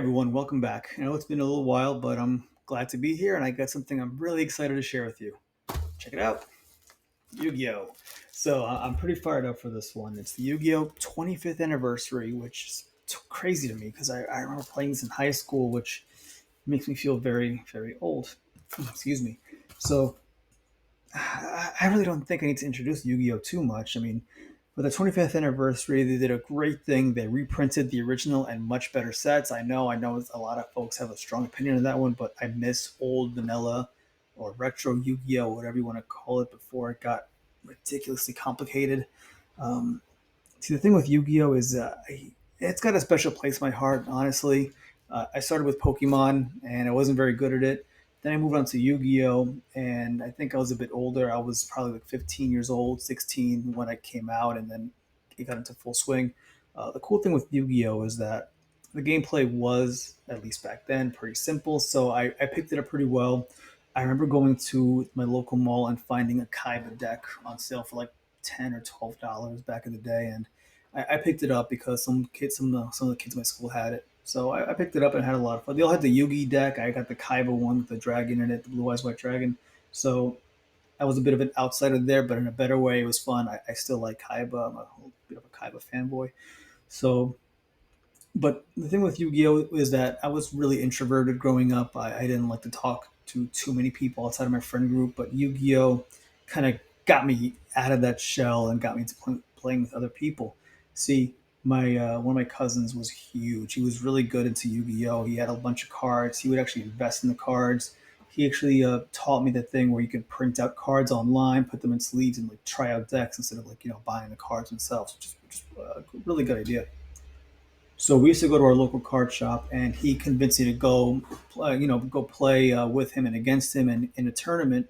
everyone, welcome back. I know it's been a little while, but I'm glad to be here and I got something I'm really excited to share with you. Check it out. Yu-Gi-Oh! So I'm pretty fired up for this one. It's the Yu-Gi-Oh! 25th anniversary, which is crazy to me because I remember playing this in high school, which makes me feel very, very old. Excuse me. So I really don't think I need to introduce Yu-Gi-Oh too much. I mean, for the 25th anniversary, they did a great thing. They reprinted the original and much better sets. I know a lot of folks have a strong opinion on that one, but I miss old vanilla or retro Yu-Gi-Oh, whatever you want to call it, before it got ridiculously complicated. Um, See, the thing with Yu-Gi-Oh is it's got a special place in my heart. Honestly, I started with Pokemon and I wasn't very good at it. Then I moved on to Yu-Gi-Oh, and I think I was a bit older. I was probably like 15 years old, 16 when I came out, and then it got into full swing. The cool thing with Yu-Gi-Oh is that the gameplay was, at least back then, pretty simple. So I picked it up pretty well. I remember going to my local mall and finding a Kaiba deck on sale for like $10 or $12 back in the day, and I picked it up because some of the kids in my school had it. So I picked it up and had a lot of fun. They all had the Yugi deck. I got the Kaiba one with the dragon in it, the blue eyes white dragon. So I was a bit of an outsider there, but in a better way. It was fun. I still like Kaiba. I'm a whole bit of a Kaiba fanboy. So, but the thing with Yu-Gi-Oh is that I was really introverted growing up. I didn't like to talk to too many people outside of my friend group. But Yu-Gi-Oh kind of got me out of that shell and got me to playing with other people. See, my one of my cousins was huge. He was really good into Yu-Gi-Oh. He had a bunch of cards. He would actually invest in the cards. He actually taught me the thing where you could print out cards online, put them in sleeves, and like try out decks instead of like buying the cards themselves, which is a really good idea. So we used to go to our local card shop, and he convinced me to go play with him and against him in a tournament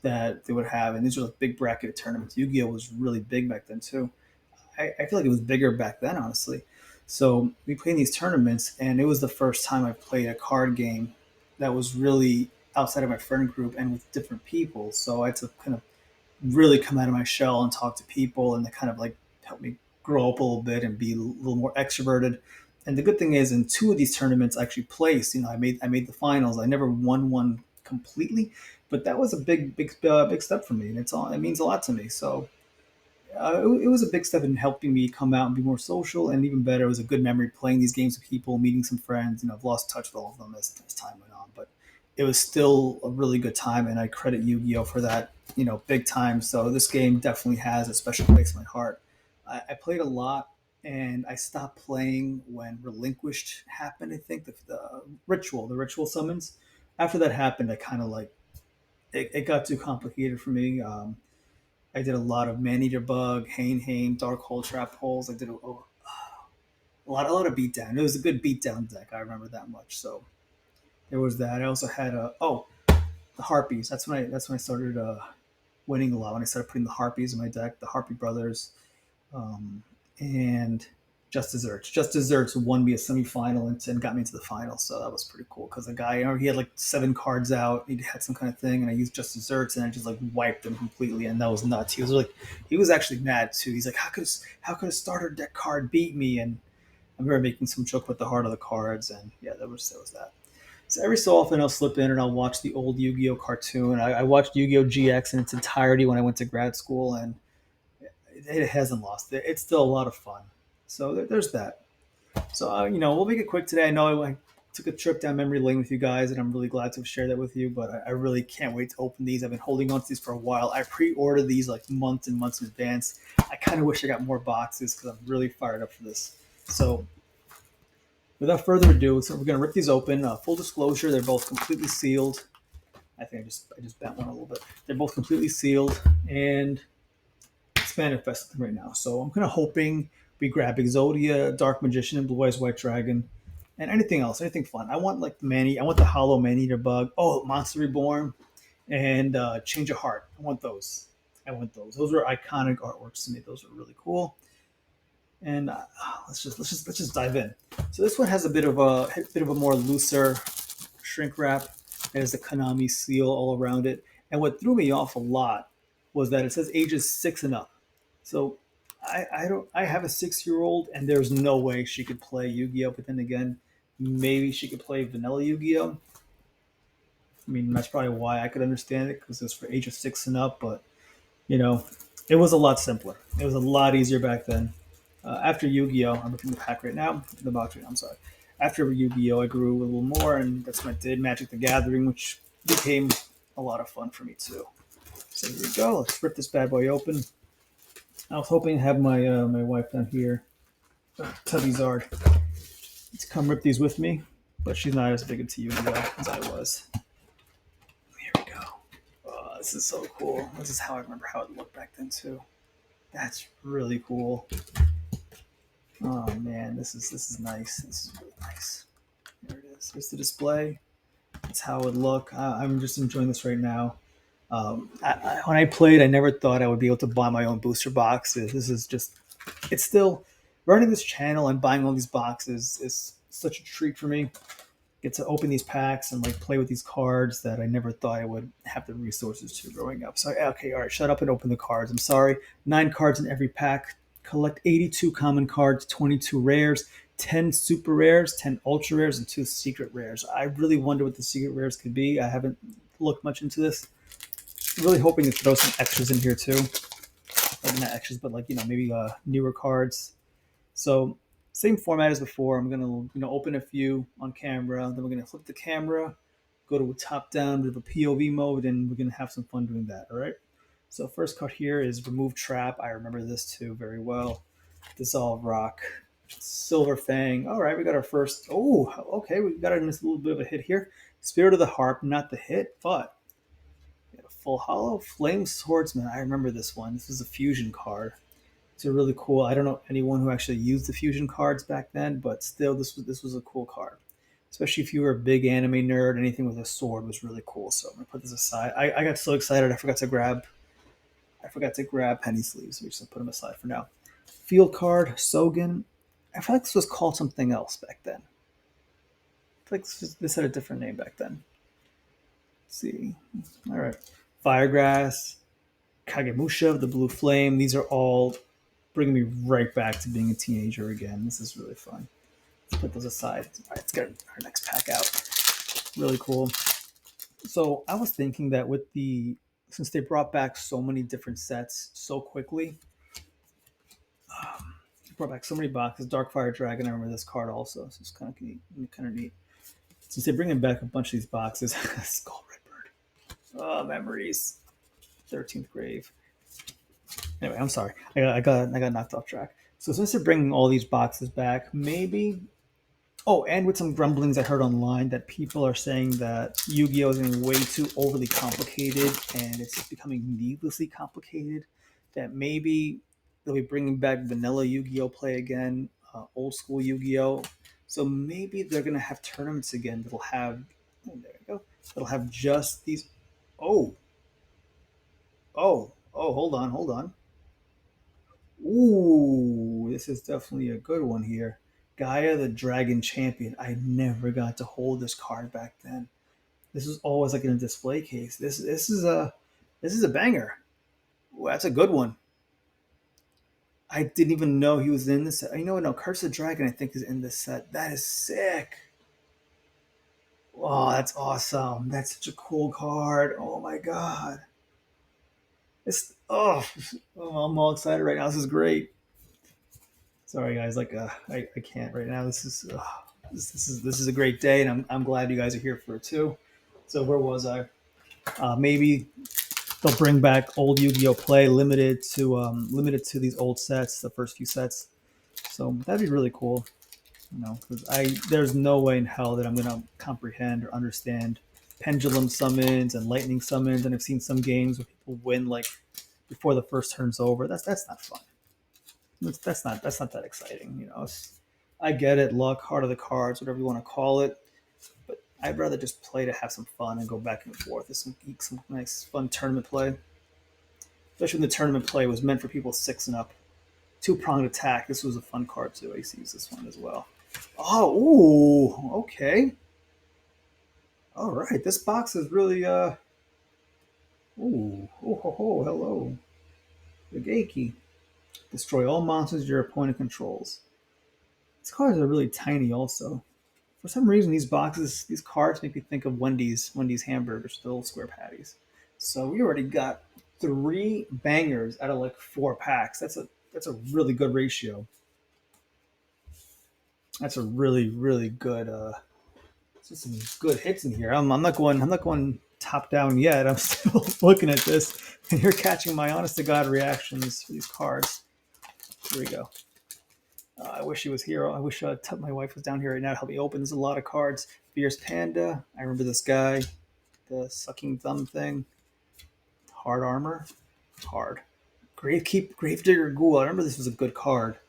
that they would have. And these were like big bracket tournaments. Yu-Gi-Oh was really big back then too. I feel like it was bigger back then, honestly. So we played in these tournaments, and it was the first time I played a card game that was really outside of my friend group and with different people. So I had to kind of really come out of my shell and talk to people, and they kind of like help me grow up a little bit and be a little more extroverted. And the good thing is, in two of these tournaments, I actually placed. I made the finals. I never won one completely, but that was a big step for me, and it means a lot to me. So it was a big step in helping me come out and be more social, and even better, it was a good memory playing these games with people, meeting some friends. I've lost touch with all of them as time went on, but it was still a really good time, and I credit Yu-Gi-Oh for that, big time. So this game definitely has a special place in my heart. I played a lot, and I stopped playing when Relinquished happened. I think the ritual summons. After that happened, I kind of like it got too complicated for me. I did a lot of Maneater Bug, Hain, Dark Hole, Trap Holes. I did a lot of beatdown. It was a good beatdown deck. I remember that much. So there was that. I also had the Harpies. That's when I started winning a lot. When I started putting the Harpies in my deck, the Harpy Brothers, um, and Just Desserts. Just Desserts won me a semifinal and got me into the final. So that was pretty cool because the guy, he had like 7 cards out. He had some kind of thing, and I used Just Desserts, and I just like wiped him completely, and that was nuts. He was actually mad too. He's like, how could a starter deck card beat me? And I remember making some joke with the heart of the cards, and yeah, there was that. So every so often I'll slip in and I'll watch the old Yu-Gi-Oh cartoon. I watched Yu-Gi-Oh GX in its entirety when I went to grad school, and it hasn't lost it. It's still a lot of fun. So there's that. So we'll make it quick today. I know I took a trip down memory lane with you guys, and I'm really glad to share that with you. But I really can't wait to open these. I've been holding on to these for a while. I pre-ordered these like months and months in advance. I kind of wish I got more boxes because I'm really fired up for this. So without further ado, so we're gonna rip these open. Full disclosure, they're both completely sealed. I think I just bent one a little bit. They're both completely sealed, and it's manifesting right now. So I'm kind of hoping we grab Exodia, Dark Magician, and Blue Eyes White Dragon, and anything else, anything fun. I want like I want the Hollow Maneater Bug. Oh, Monster Reborn, and Change of Heart. I want those. I want those. Those are iconic artworks to me. Those are really cool. And let's just dive in. So this one has a bit of a more looser shrink wrap. It has the Konami seal all around it. And what threw me off a lot was that it says ages 6 and up. So I have a 6-year old, and there's no way she could play Yu-Gi-Oh. But then again, maybe she could play vanilla Yu-Gi-Oh. I mean, that's probably why I could understand it because it was for age of 6 and up. But you know, it was a lot simpler. It was a lot easier back then. After Yu-Gi-Oh, I'm looking at the pack right now, the box right now. I'm sorry. After Yu-Gi-Oh, I grew a little more, and that's when I did Magic the Gathering, which became a lot of fun for me too. So here we go. Let's rip this bad boy open. I was hoping to have my wife down here, Tubby Zard, to come rip these with me, but she's not as big into Yu-Gi-Oh as I was. Here we go. Oh, this is so cool. This is how I remember how it looked back then too. That's really cool. Oh man, this is nice. This is really nice. There it is. Here's the display. That's how it would look. I'm just enjoying this right now. When I played, I never thought I would be able to buy my own booster boxes. This is just, it's still running this channel and buying all these boxes is such a treat for me. Get to open these packs and like play with these cards that I never thought I would have the resources to growing up. So okay, all right, shut up and open the cards. I'm sorry. 9 cards in every pack. Collect 82 common cards, 22 rares, 10 super rares, 10 ultra rares, and 2 secret rares. I really wonder what the secret rares could be. I haven't looked much into this. Really hoping to throw some extras in here too. Like not extras, but like maybe newer cards. So same format as before. I'm gonna open a few on camera. Then we're gonna flip the camera, go to a top down with a POV mode, and we're gonna have some fun doing that. All right. So first card here is Remove Trap. I remember this too very well. Dissolve Rock, Silver Fang. All right, we got our first. Oh, okay, we got a little bit of a hit here. Spirit of the Harp, not the hit, but we got a full hollow. Flame Swordsman. I remember this one. This is a fusion card. It's a really cool. I don't know anyone who actually used the fusion cards back then, but still, this was a cool card. Especially if you were a big anime nerd, anything with a sword was really cool. So I'm gonna put this aside. I got so excited I forgot to grab penny sleeves. So we just put them aside for now. Field card, Sogan. I feel like this was called something else back then. I feel like this had a different name back then. Let's see. All right. Firegrass, Kagemusha, the Blue Flame. These are all bringing me right back to being a teenager again. This is really fun. Let's put those aside. All right, let's get our next pack out. Really cool. So I was thinking that since they brought back so many different sets so quickly, brought back so many boxes. Darkfire Dragon, I remember this card also. So it's kind of neat. Kind of neat. Since they're bringing back a bunch of these boxes, Skull Redbird. Oh, memories. 13th Grave. Anyway, I'm sorry. I got knocked off track. So since they're bringing all these boxes back, maybe. Oh, and with some grumblings I heard online that people are saying that Yu-Gi-Oh is getting way too overly complicated and it's becoming needlessly complicated. That maybe they'll be bringing back vanilla Yu-Gi-Oh play again, old school Yu-Gi-Oh. So maybe they're gonna have tournaments again that'll have. Oh, there we go. That'll have just these. Oh, oh! Hold on. Ooh, this is definitely a good one here. Gaia the Dragon Champion. I never got to hold this card back then. This was always like in a display case. This is a banger. Ooh, that's a good one. I didn't even know he was in this set. You know what? No, Curse of the Dragon I think is in this set. That is sick. Oh, that's awesome. That's such a cool card. Oh my god. It's I'm all excited right now. This is great. Sorry guys, like I can't right now. This is a great day, and I'm glad you guys are here for it too. So where was I? Maybe they'll bring back old Yu-Gi-Oh play limited to these old sets, the first few sets. So that'd be really cool. Because there's no way in hell that I'm gonna comprehend or understand pendulum summons and lightning summons. And I've seen some games where people win like before the first turn's over. That's not fun. That's not that exciting. I get it, luck, heart of the cards, whatever you want to call it. But I'd rather just play to have some fun and go back and forth. It's some nice fun tournament play. Especially when the tournament play was meant for people 6 and up. Two-pronged attack. This was a fun card too. I used to use this one as well. Oh, ooh, okay. All right. This box is really ooh, oh ho ho, hello. The Geiki. Destroy all monsters your opponent controls. These cards are really tiny also. For some reason, these boxes, these cards make me think of Wendy's hamburgers, the little square patties. So we already got 3 bangers out of like 4 packs. That's a really good ratio. That's a really good just some good hits in here. I'm not going top down yet. I'm still looking at this, and you're catching my honest to god reactions for these cards. Here we go. I wish he was here. I wish my wife was down here right now to help me open. There's a lot of cards. Fierce Panda. I remember this guy. The sucking thumb thing. Hard armor. Hard. Gravedigger Ghoul. I remember this was a good card.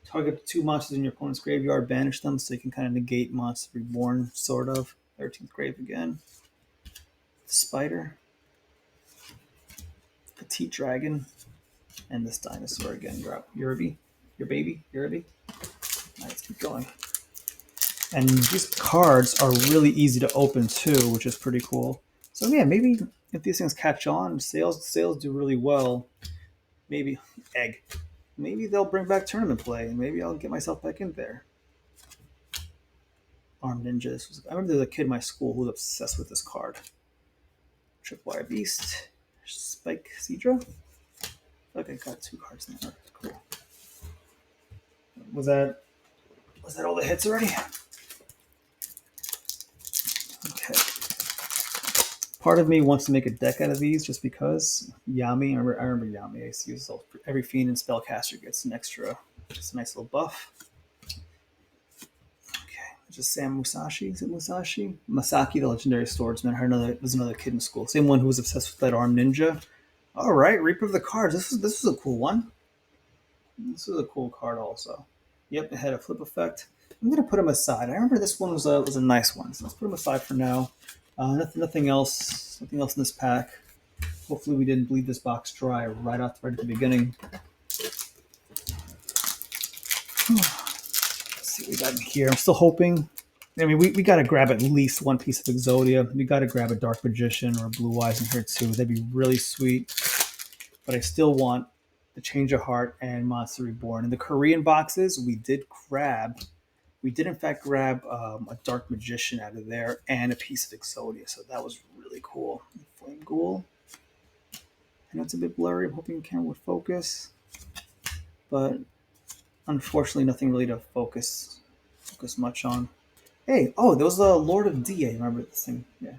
Target 2 monsters in your opponent's graveyard. Banish them so you can kind of negate monster reborn, sort of. 13th grave again. Spider. Petite dragon. And this dinosaur again. Drop Yerby. Your baby. Yerby. Let's keep going. And these cards are really easy to open too, which is pretty cool. So yeah, maybe if these things catch on, sales do really well. Maybe egg. Maybe they'll bring back tournament play, and maybe I'll get myself back in there. Armed Ninjas. I remember there was a kid in my school who was obsessed with this card. Tripwire Beast. Spike Cedra. I think I got 2 cards in there. Cool. Was that all the hits already? Okay. Part of me wants to make a deck out of these just because Yami. I remember Yami. I used to use every fiend and spellcaster gets an extra, just a nice little buff. Okay, just Sam Musashi. Is it Musashi? Masaki, the legendary swordsman. There's another kid in school. Same one who was obsessed with that armed ninja. All right, Reaper of the Cards. This was a cool one. This was a cool card also. Yep, it had a flip effect. I'm gonna put them aside. I remember this one was a nice one, so let's put them aside for now. Nothing else in this pack. Hopefully we didn't bleed this box dry right at the beginning. Let's see what we got in here. I'm still hoping. I mean, we got to grab at least one piece of Exodia. We got to grab a Dark Magician or a Blue Eyes in here too. That'd be really sweet. But I still want the Change of Heart and Monster Reborn. In the Korean boxes, we did in fact grab a Dark Magician out of there and a piece of Exodia. So that was really cool. Flame Ghoul. I know it's a bit blurry. I'm hoping the camera would focus. But unfortunately, nothing really to focus much on. Hey, there was a Lord of D. I remember this thing. Yeah.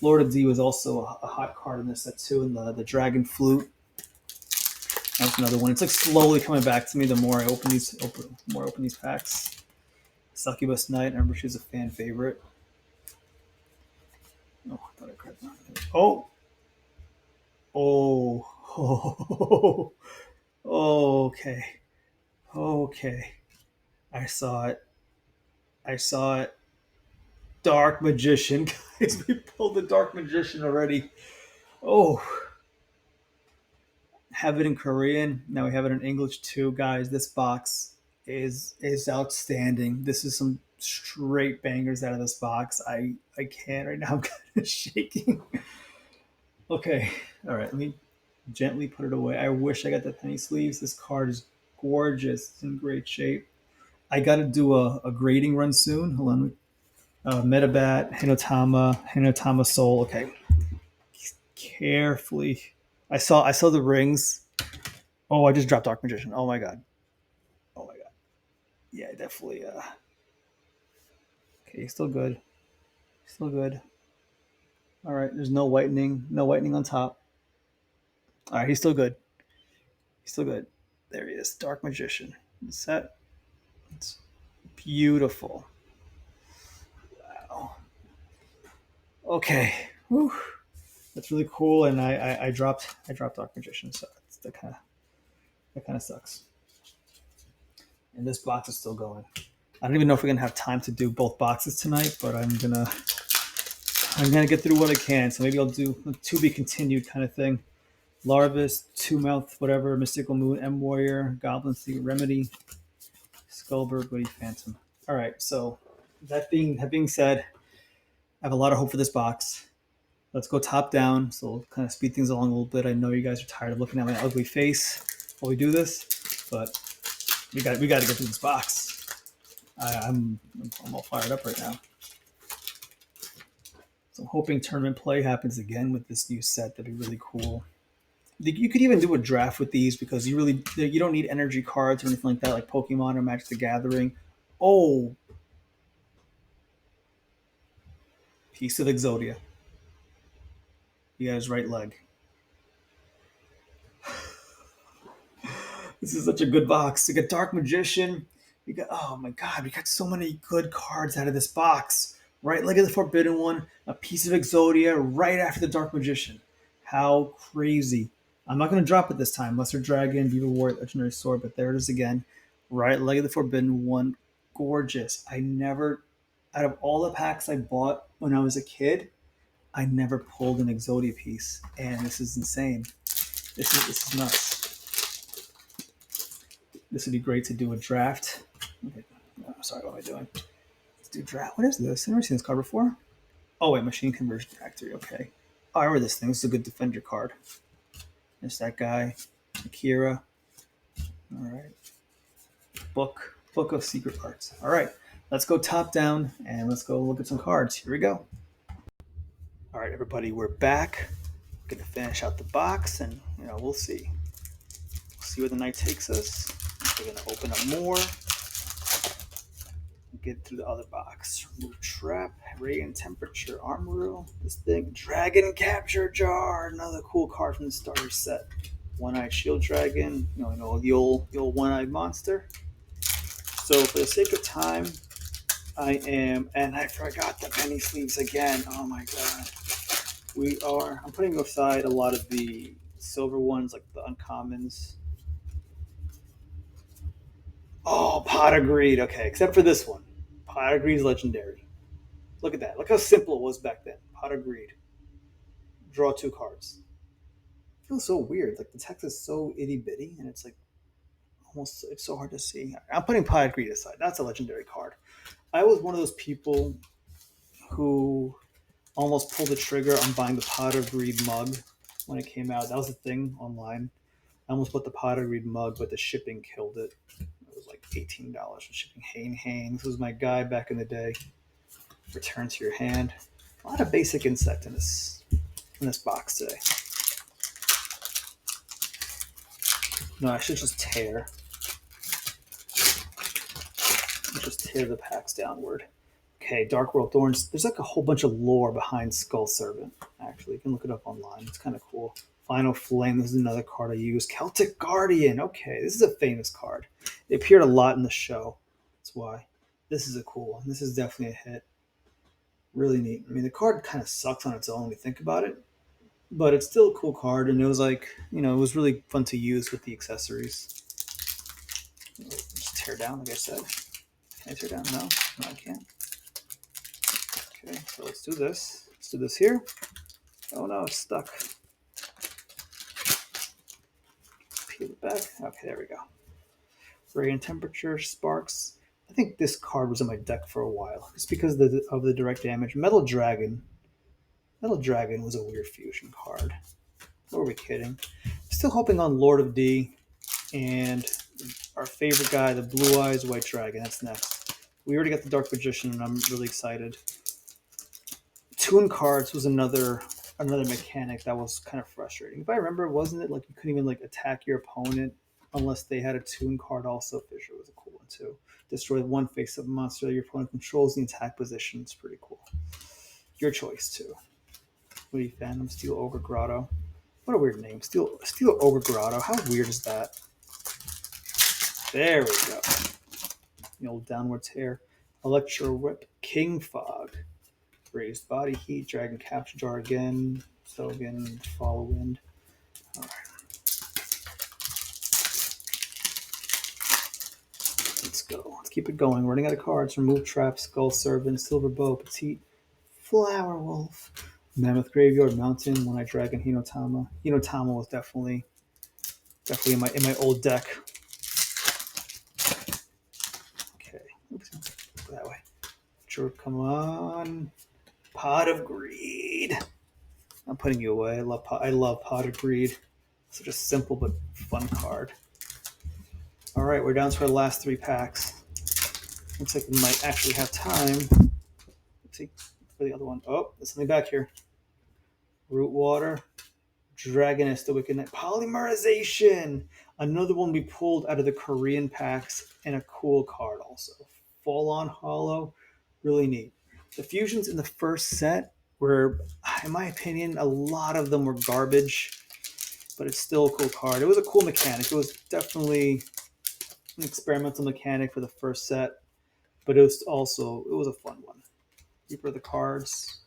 Lord of D was also a hot card in this set too, and the Dragon Flute. That's another one. It's like slowly coming back to me the more I open these packs. Succubus Knight. I remember she was a fan favorite. Oh, I thought I grabbed that. Oh, okay. I saw it. Dark Magician. Guys, we pulled the Dark Magician already. Oh. Have it in Korean. Now we have it in English too, guys. This box is outstanding. This is some straight bangers out of this box. I can't right now. I'm kind of shaking. Okay. All right. Let me gently put it away. I wish I got the penny sleeves. This card is gorgeous. It's in great shape. I got to do a grading run soon. Hold on. Metabat, Hinotama Soul. Okay. Carefully. I saw the rings. Oh, I just dropped Dark Magician. Oh my god. Yeah, definitely. Okay, still good. All right, there's no whitening on top. All right, he's still good. There he is, Dark Magician. Set. It's beautiful. Wow. Okay. Whew. That's really cool, and I dropped Dark Magician, so that kind of sucks. And this box is still going. I don't even know if we're gonna have time to do both boxes tonight, but I'm gonna get through what I can. So maybe I'll do a to be continued kind of thing. Larvis, Two Mouth, whatever, Mystical Moon, M Warrior, Goblin Secret Remedy, Skullbird, Woody Phantom. All right. So that being said, I have a lot of hope for this box. Let's go top down. So we'll kind of speed things along a little bit. I know you guys are tired of looking at my ugly face while we do this, but we got to get through this box. I'm all fired up right now. So I'm hoping tournament play happens again with this new set. That'd be really cool. You could even do a draft with these because you don't need energy cards or anything like that, like Pokemon or Magic the Gathering. Oh, piece of Exodia. You got his right leg. This is such a good box. You got Dark Magician. You got oh my god, we got so many good cards out of this box. Right leg of the Forbidden One, a piece of Exodia right after the Dark Magician. How crazy. I'm not gonna drop it this time. Lesser Dragon, Viva War, Legendary Sword, but there it is again. Right leg of the Forbidden One. Gorgeous. I never out of all the packs I bought when I was a kid, I never pulled an Exodia piece. And this is insane. This is nuts. This would be great to do a draft. Okay. Oh, sorry, what am I doing? Let's do draft. What is this? I've never seen this card before. Oh, wait, Machine Conversion Factory. Okay. Oh, I remember this thing. This is a good Defender card. There's that guy. Akira. All right. Book of Secret Arts. All right. Let's go top down and let's go look at some cards. Here we go. All right, everybody, we're back. Gonna finish out the box and, we'll see. We'll see where the night takes us. We're gonna open up more. Get through the other box. Remove trap, radiant temperature, armor rule. This thing, dragon capture jar. Another cool card from the starter set. One-eyed shield dragon. The old one-eyed monster. So for the sake of time, and I forgot the penny sleeves again. Oh my god. I'm putting aside a lot of the silver ones, like the uncommons. Oh, Pot of Greed. Okay, except for this one. Pot of Greed is legendary. Look at that. Look how simple it was back then. Pot of Greed. Draw 2 cards. It feels so weird. Like the text is so itty bitty, and it's like it's so hard to see. I'm putting Pot of Greed aside. That's a legendary card. I was one of those people who almost pulled the trigger on buying the Pot of Greed mug when it came out. That was a thing online. I almost bought the Pot of Greed mug, but the shipping killed it. It was like $18 for shipping. This was my guy back in the day. Return to your hand. A lot of basic insect in this box today. No, I should just tear. Just tear the packs downward. Okay, Dark World Thorns. There's like a whole bunch of lore behind Skull Servant. Actually, you can look it up online. It's kind of cool. Final Flame. This is another card I use. Celtic Guardian. Okay, this is a famous card. It appeared a lot in the show. That's why. This is a cool one. This is definitely a hit. Really neat. I mean, the card kind of sucks on its own when you think about it, but it's still a cool card, and it was like, it was really fun to use with the accessories. Just tear down, like I said. Can I tear down? No, I can't. Okay, so let's do this. Let's do this here. Oh no, it's stuck. Peel it back. Okay, there we go. Radiant temperature, sparks. I think this card was in my deck for a while. It's because of the direct damage. Metal Dragon. Metal Dragon was a weird fusion card. What were we kidding? Still hoping on Lord of D and our favorite guy, the Blue Eyes White Dragon. That's next. We already got the Dark Magician, and I'm really excited. Toon cards was another mechanic that was kind of frustrating. If I remember, wasn't it like you couldn't even like attack your opponent unless they had a Toon card also? Fisher was a cool one too. Destroy one face-up monster that your opponent controls in the attack position. It's pretty cool. Your choice too. What do you Phantom Steel Ogre Grotto? What a weird name. Steel Ogre Grotto. How weird is that? There we go. The old downward tear. Electro Whip. King Fog. Raised Body Heat. Dragon Capture Jar again. So again, Follow Wind. All right. Let's go. Let's keep it going. Running out of cards. Remove Trap. Skull Servant. Silver Bow. Petite. Flower Wolf. Mammoth Graveyard, Mountain, One-Eyed Dragon, Hinotama. Hinotama was definitely in my old deck. Okay, oops, that way. Sure, come on. Pot of Greed. I'm putting you away. I love Pot of Greed. Such a simple but fun card. All right, we're down to our last 3 packs. Looks like we might actually have time. Let's see for the other one. Oh, there's something back here. Root water. Dragoness, the Wicked Knight. Polymerization. Another one we pulled out of the Korean packs, and a cool card also. Fall on Hollow. Really neat. The fusions in the first set were, in my opinion, a lot of them were garbage, but it's still a cool card. It was a cool mechanic. It was definitely an experimental mechanic for the first set, but it was a fun one. Keeper of the cards.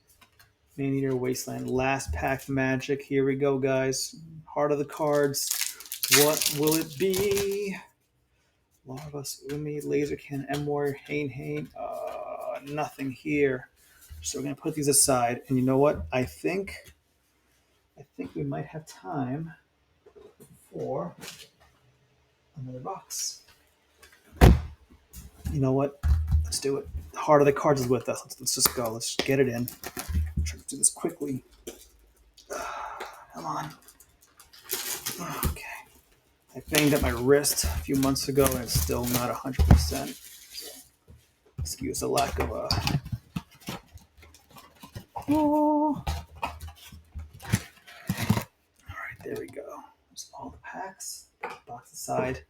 Maneater Wasteland. Last pack magic. Here we go, guys. Heart of the cards. What will it be? Larvas, Umi, Laser Cannon, M-Warrior, Hane. Nothing here. So we're going to put these aside. And you know what? I think we might have time for another box. You know what? Let's do it. The heart of the cards is with us. Let's just go. Let's get it in. Try to do this quickly. Come on. Okay. I banged up my wrist a few months ago, and it's still not 100%. So excuse the lack of Oh. All right, there we go. There's all the packs. Box aside.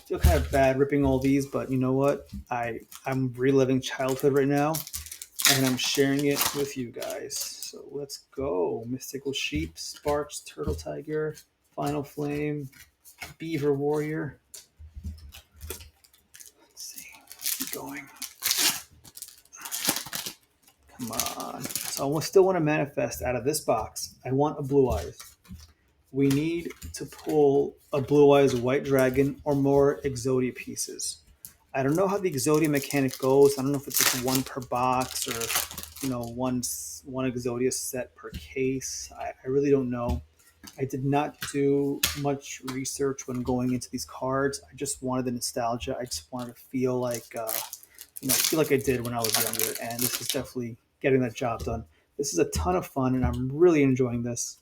Feel kind of bad ripping all these, but you know what? I'm reliving childhood right now, and I'm sharing it with you guys. So let's go. Mystical Sheep, Sparks, Turtle Tiger, Final Flame, Beaver Warrior. Let's see. Keep going. Come on. So I still want to manifest out of this box. I want a Blue Eyes. We need to pull a Blue Eyes White Dragon or more Exodia pieces. I don't know how the Exodia mechanic goes. I don't know if it's just one per box or, one Exodia set per case. I really don't know. I did not do much research when going into these cards. I just wanted the nostalgia. I just wanted to feel like, feel like I did when I was younger. And this is definitely getting that job done. This is a ton of fun, and I'm really enjoying this.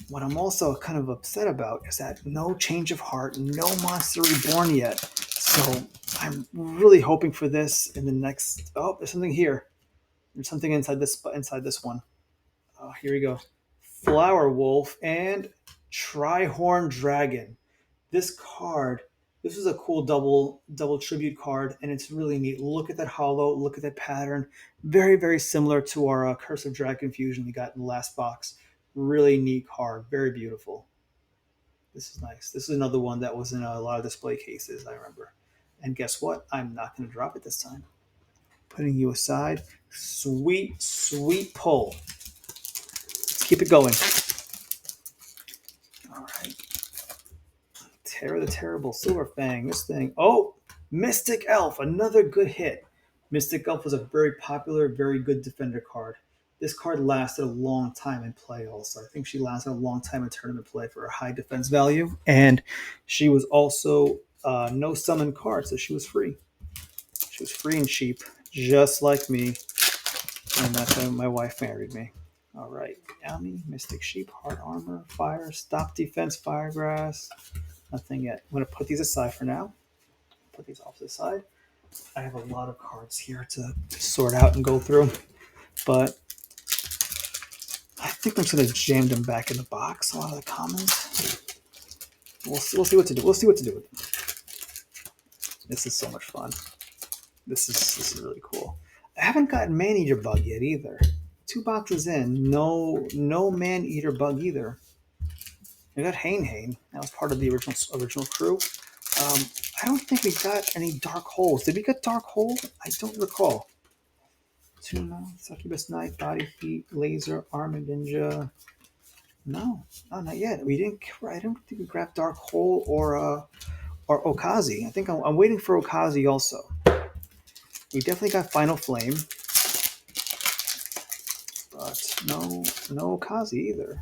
What I'm also kind of upset about is that no change of heart, no monster reborn yet. So I'm really hoping for this in the next. Oh, there's something here. There's something inside this one. Oh, here we go. Flower Wolf and Trihorn Dragon. This card. This is a cool double tribute card, and it's really neat. Look at that hollow. Look at that pattern. Very, very similar to our Curse of Dragon fusion we got in the last box. Really neat card. Very beautiful. This is nice. This is another one that was in a lot of display cases, I remember. And guess what? I'm not going to drop it this time. Putting you aside. Sweet, sweet pull. Let's keep it going. All right. Terror the Terrible, Silver Fang, this thing. Oh, Mystic Elf, another good hit. Mystic Elf was a very popular, very good defender card. This card lasted a long time in play also. I think she lasted a long time in tournament play for her high defense value. And she was also no summon card, so she was free. She was free and cheap, just like me. And that's when my wife married me. All right. Yami, Mystic Sheep, Hard Armor, Fire, Stop Defense, Firegrass. Nothing yet. I'm going to put these aside for now. Put these off to the side. I have a lot of cards here to sort out and go through. But I think I'm just going to jam them back in the box. A lot of the commons. We'll see what to do. We'll see what to do with them. This is so much fun. This is really cool. I haven't gotten Man-Eater Bug yet either. 2 boxes in. No Man-Eater Bug either. We got Hane. That was part of the original crew. I don't think we got any Dark Holes. Did we get Dark Hole? I don't recall. Tuna, Succubus Knight, Body Heat, Laser, Armor Ninja. No, not yet. We didn't. I don't think we grabbed Dark Hole or Okazi. I think I'm waiting for Okazi also. We definitely got Final Flame, but no Okazi either.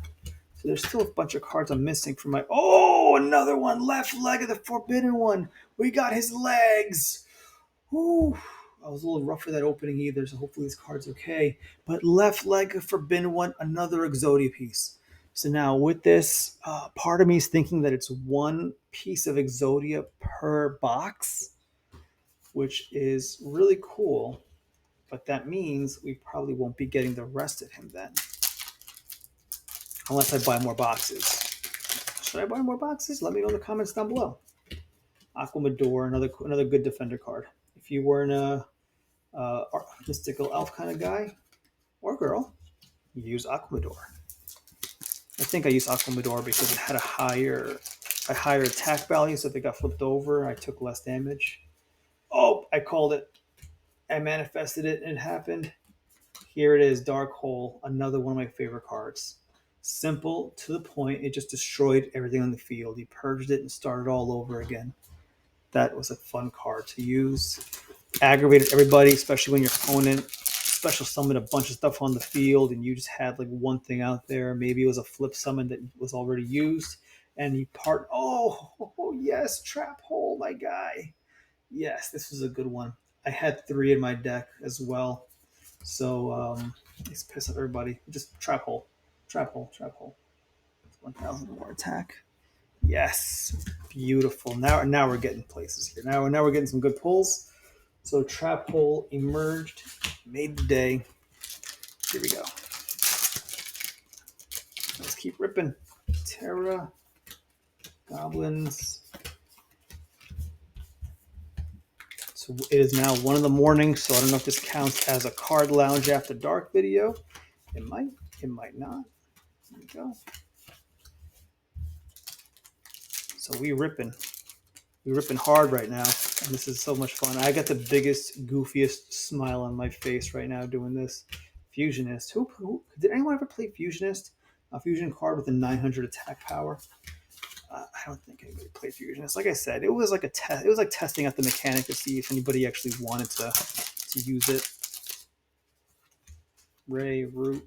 So there's still a bunch of cards I'm missing from my. Oh, another one. Left leg of the Forbidden One. We got his legs. Whew. I was a little rough for that opening either, so hopefully this card's okay. But left leg of Forbidden One, another Exodia piece. So now with this, part of me is thinking that it's one piece of Exodia per box. which is really cool. But that means we probably won't be getting the rest of him then, unless I buy more boxes. Should I buy more boxes? Let me know in the comments down below. Aquamador, another good defender card. If you weren't a mystical elf kind of guy or girl, you use Aquamador. I think I used Aquamador because it had a higher attack value, so if it got flipped over, I took less damage. Oh, I called it. I manifested it and it happened. Here it is, Dark Hole, another one of my favorite cards. Simple, to the point, it just destroyed everything on the field. You purged it and started all over again. That was a fun card to use. Aggravated everybody, especially when your opponent special summoned a bunch of stuff on the field and you just had like one thing out there. Maybe it was a flip summon that was already used. And you oh yes, Trap Hole, my guy. Yes, this was a good one. I had 3 in my deck as well. So let's piss off everybody. Just Trap Hole. Trap Hole. 1,000 more attack. Yes. Beautiful. Now we're getting places here. Now we're getting some good pulls. So Trap Hole emerged, made the day. Here we go. Let's keep ripping. Terra, Goblins. So it is now 1 in the morning, so I don't know if this counts as a card lounge after dark video. It might not. There we go. So we ripping hard right now, and this is so much fun. I got the biggest, goofiest smile on my face right now doing this. Fusionist. Who did anyone ever play Fusionist? A fusion card with a 900 attack power. I don't think anybody played Fusionist. Like I said, it was like a test. It was like testing out the mechanic to see if anybody actually wanted to use it. Ray, Root,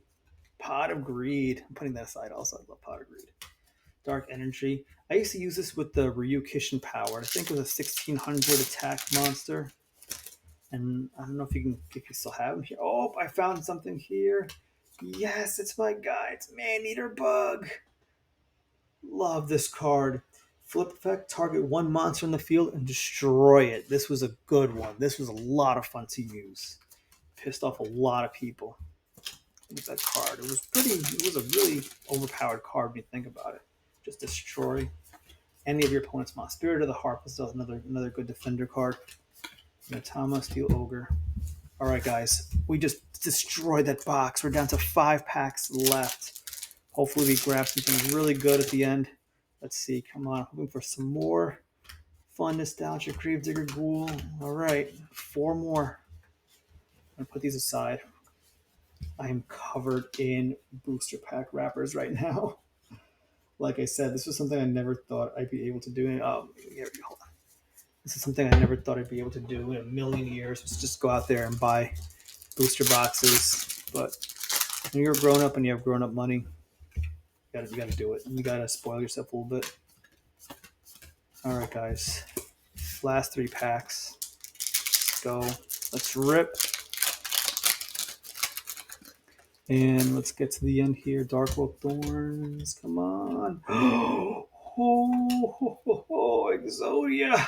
Pot of Greed. I'm putting that aside. Also, I love Pot of Greed. Dark Energy. I used to use this with the Ryu Kishin power. I think it was a 1600 attack monster. And I don't know if you still have him here. Oh, I found something here. Yes, it's my guy. It's Maneater Bug. Love this card. Flip effect, target 1 monster in the field and destroy it. This was a good one. This was a lot of fun to use. Pissed off a lot of people with that card. It was a really overpowered card when you think about it. Just destroy any of your opponent's monsters. Spirit of the Harp is another good defender card. Natama, Steel Ogre. All right, guys. We just destroyed that box. We're down to 5 packs left. Hopefully we grab something really good at the end. Let's see. Come on. Hoping for some more fun nostalgia. Gravedigger Ghoul. All right. 4 more. I'm going to put these aside. I am covered in booster pack wrappers right now. Like I said, this was something I never thought I'd be able to do. Hold on. This is something I never thought I'd be able to do in a million years. Was just go out there and buy booster boxes. But when you're grown up and you have grown up money, you gotta do it. You gotta spoil yourself a little bit. All right, guys. Last 3 packs. Let's go. Let's rip. And let's get to the end here. Darkwood Thorns. Come on. Exodia.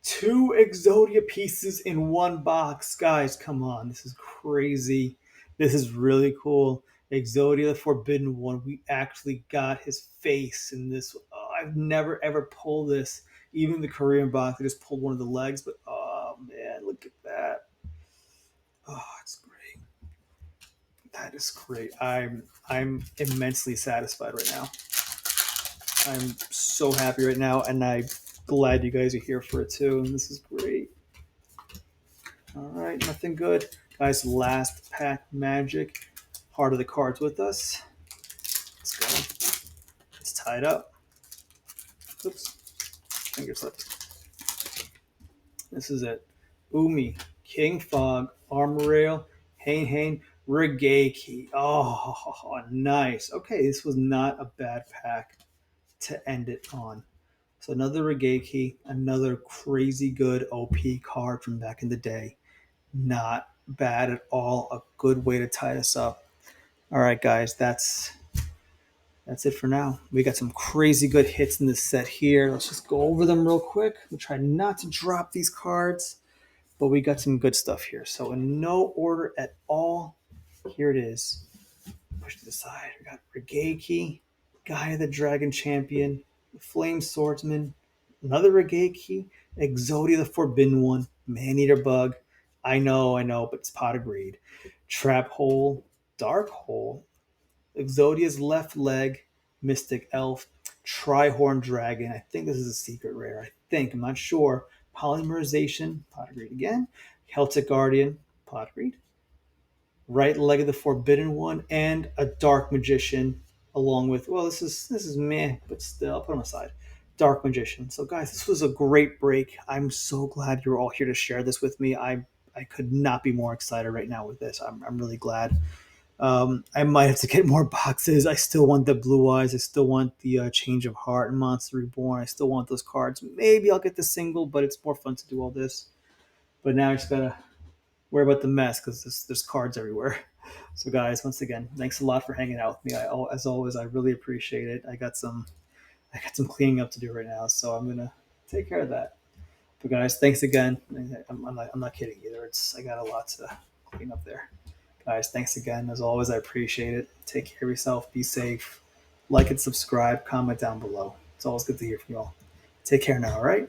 2 Exodia pieces in 1 box. Guys, come on. This is crazy. This is really cool. Exodia, the Forbidden One. We actually got his face in this. Oh, I've never, ever pulled this. Even the Korean box, I just pulled one of the legs. But, oh, man, look at that. Oh, it's great. That is great. I'm immensely satisfied right now. I'm so happy right now, and I'm glad you guys are here for it too. And this is great. All right, nothing good, guys. Last pack magic. Heart of the Cards with us. Let's go. It's tied up. Oops, finger slipped. This is it. Umi, King Fog, Armor Rail, Hain, Regeki. Oh, nice. Okay, this was not a bad pack to end it on. So another Regeki, another crazy good OP card from back in the day. Not bad at all. A good way to tie this up. All right, guys, that's it for now. We got some crazy good hits in this set here. Let's just go over them real quick. We'll try not to drop these cards. but we got some good stuff here. So in no order at all, here it is. Push to the side. We got Regeki, Gaia the Dragon Champion, the Flame Swordsman, another Regeki, Exodia the Forbidden One, Maneater Bug. I know, but it's Pot of Greed. Trap Hole, Dark Hole, Exodia's Left Leg, Mystic Elf, Trihorn Dragon. I think this is a secret rare. I think, I'm not sure. Polymerization, Pot of Greed again. Celtic Guardian, Pot of Greed. Right Leg of the Forbidden One, and a Dark Magician, along with, well, this is meh, but still, I'll put them aside. Dark Magician. So, guys, this was a great break. I'm so glad you're all here to share this with me. I could not be more excited right now with this. I'm really glad. I might have to get more boxes. I still want the Blue Eyes. I still want the Change of Heart and Monster Reborn. I still want those cards. Maybe I'll get the single, but it's more fun to do all this. But now I just gotta worry about the mess because there's cards everywhere. So, guys, once again, thanks a lot for hanging out with me. As always, I really appreciate it. I got some cleaning up to do right now, so I'm gonna take care of that. But, guys, thanks again. I'm not kidding either. I got a lot to clean up there. Guys, thanks again. As always, I appreciate it. Take care of yourself. Be safe. Like and subscribe. Comment down below. It's always good to hear from you all. Take care now. All right.